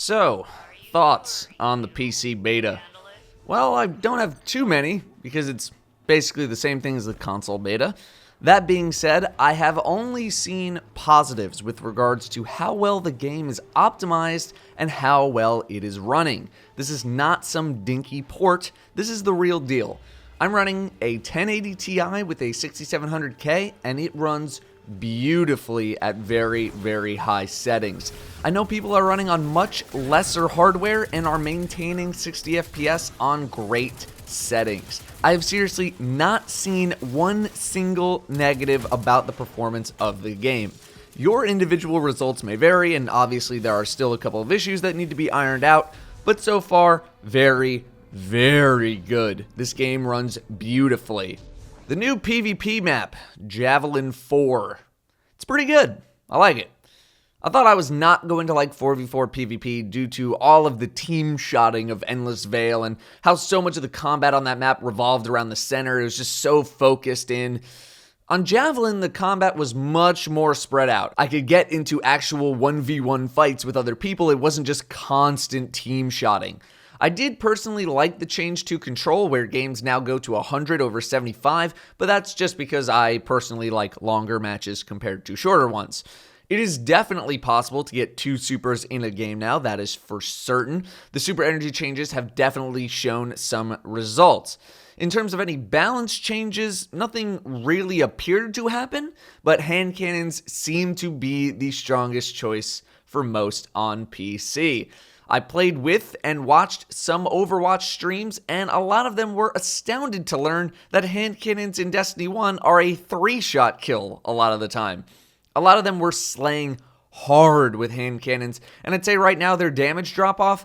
So, thoughts on the PC beta? Well, I don't have too many because it's basically the same thing as the console beta. That being said, I have only seen positives with regards to how well the game is optimized and how well it is running. This is not some dinky port, this is the real deal. I'm running a 1080 Ti with a 6700K and it runs beautifully at very, very high settings. I know people are running on much lesser hardware and are maintaining 60 FPS on great settings. I have seriously not seen one single negative about the performance of the game. Your individual results may vary, and obviously there are still a couple of issues that need to be ironed out, but so far, very, very good. This game runs beautifully. The new PvP map, Javelin 4. It's pretty good. I like it. I thought I was not going to like 4v4 PvP due to all of the team shotting of Endless Vale and how so much of the combat on that map revolved around the center. It was just so focused in. On Javelin, the combat was much more spread out. I could get into actual 1v1 fights with other people. It wasn't just constant team shotting. I did personally like the change to control where games now go to 100 over 75, but that's just because I personally like longer matches compared to shorter ones. It is definitely possible to get 2 supers in a game now, that is for certain. The super energy changes have definitely shown some results. In terms of any balance changes, nothing really appeared to happen, but hand cannons seem to be the strongest choice for most on PC. I played with and watched some Overwatch streams, and a lot of them were astounded to learn that hand cannons in Destiny 1 are a 3-shot kill a lot of the time. A lot of them were slaying hard with hand cannons, and I'd say right now their damage drop-off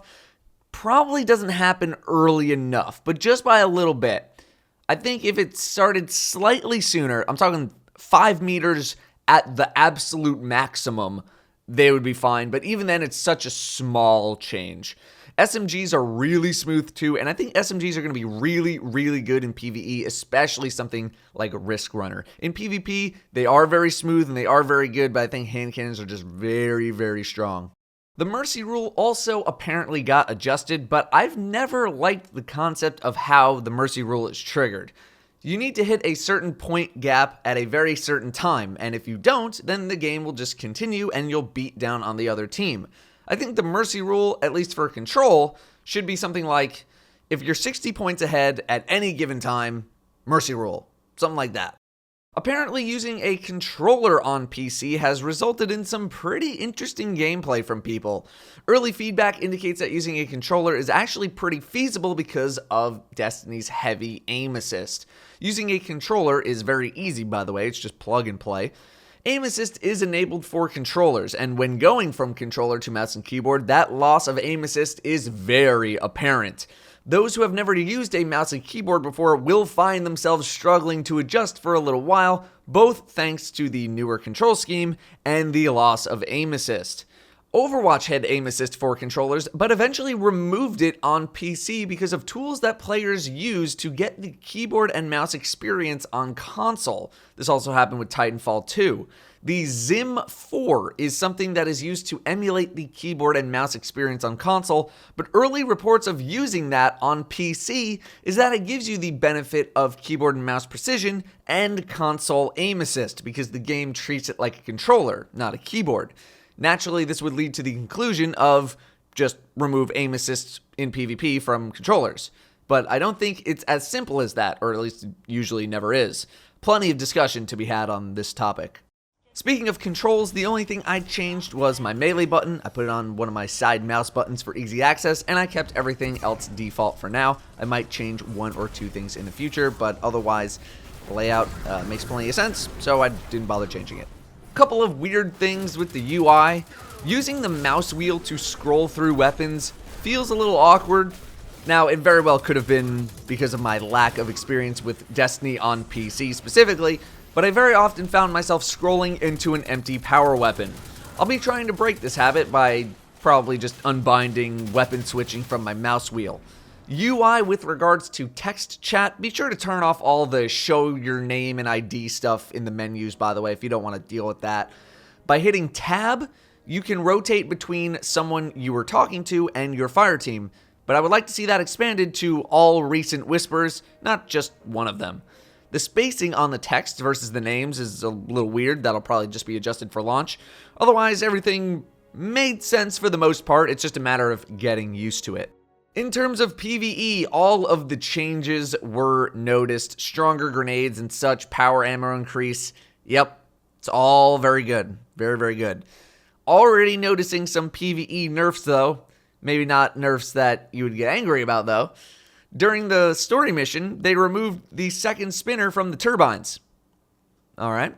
probably doesn't happen early enough, but just by a little bit. I think if it started slightly sooner, I'm talking 5 meters at the absolute maximum, they would be fine, but even then it's such a small change. SMGs are really smooth too, and I think SMGs are going to be really, really good in PvE, especially something like Risk Runner. In PvP, they are very smooth and they are very good, but I think hand cannons are just very, very strong. The Mercy rule also apparently got adjusted, but I've never liked the concept of how the Mercy rule is triggered. You need to hit a certain point gap at a very certain time, and if you don't, then the game will just continue and you'll beat down on the other team. I think the Mercy rule, at least for Control, should be something like, if you're 60 points ahead at any given time, Mercy rule. Something like that. Apparently using a controller on PC has resulted in some pretty interesting gameplay from people. Early feedback indicates that using a controller is actually pretty feasible because of Destiny's heavy aim assist. Using a controller is very easy, by the way, it's just plug and play. Aim assist is enabled for controllers, and when going from controller to mouse and keyboard, that loss of aim assist is very apparent. Those who have never used a mouse and keyboard before will find themselves struggling to adjust for a little while, both thanks to the newer control scheme and the loss of aim assist. Overwatch had aim assist for controllers, but eventually removed it on PC because of tools that players use to get the keyboard and mouse experience on console. This also happened with Titanfall 2. The Zim 4 is something that is used to emulate the keyboard and mouse experience on console, but early reports of using that on PC is that it gives you the benefit of keyboard and mouse precision and console aim assist because the game treats it like a controller, not a keyboard. Naturally, this would lead to the conclusion of just remove aim assist in PvP from controllers. But I don't think it's as simple as that, or at least it usually never is. Plenty of discussion to be had on this topic. Speaking of controls, the only thing I changed was my melee button. I put it on one of my side mouse buttons for easy access, and I kept everything else default for now. I might change 1 or 2 things in the future, but otherwise, the layout makes plenty of sense, so I didn't bother changing it. Couple of weird things with the UI. Using the mouse wheel to scroll through weapons feels a little awkward. Now, it very well could have been because of my lack of experience with Destiny on PC specifically, but I very often found myself scrolling into an empty power weapon. I'll be trying to break this habit by probably just unbinding weapon switching from my mouse wheel. UI with regards to text chat, be sure to turn off all the show your name and ID stuff in the menus, by the way, if you don't want to deal with that. By hitting tab, You can rotate between someone you were talking to and your fire team, but I would like to see that expanded to all recent whispers, not just one of them. The spacing on the text versus the names is a little weird. That'll probably just be adjusted for launch. Otherwise, everything made sense for the most part. It's just a matter of getting used to it. In terms of PvE, all of the changes were noticed. Stronger grenades and such, power ammo increase. Yep, it's all very good. Very, very good. Already noticing some PvE nerfs, though. Maybe not nerfs that you would get angry about, though. During the story mission, they removed the second spinner from the turbines. Alright.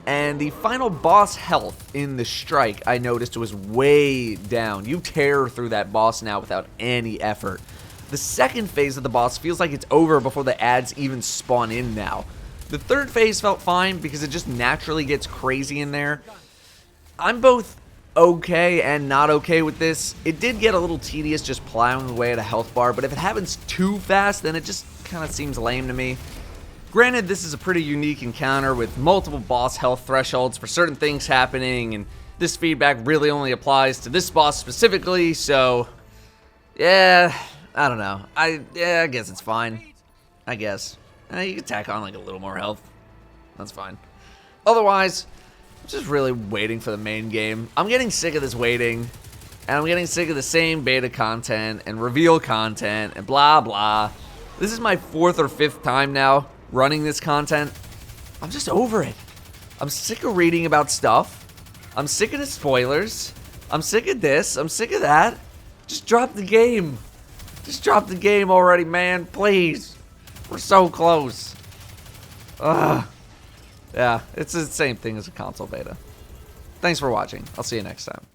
And the final boss health in the strike, I noticed, was way down. You tear through that boss now without any effort. The second phase of the boss feels like it's over before the ads even spawn in now. The third phase felt fine because it just naturally gets crazy in there. I'm both okay and not okay with this. It did get a little tedious just plowing away at a health bar, but if it happens too fast, then it just kind of seems lame to me. Granted, this is a pretty unique encounter with multiple boss health thresholds for certain things happening, and this feedback really only applies to this boss specifically, so yeah, I don't know. I guess it's fine. I guess. You can tack on like a little more health. That's fine. Otherwise, I'm just really waiting for the main game. I'm getting sick of this waiting, and I'm getting sick of the same beta content and reveal content and blah blah. This is my 4th or 5th time now running this content. I'm just over it. I'm sick of reading about stuff. I'm sick of the spoilers. I'm sick of this. I'm sick of that. Just drop the game. Just drop the game already, man. Please. We're so close. Ugh. Yeah, it's the same thing as a console beta. Thanks for watching. I'll see you next time.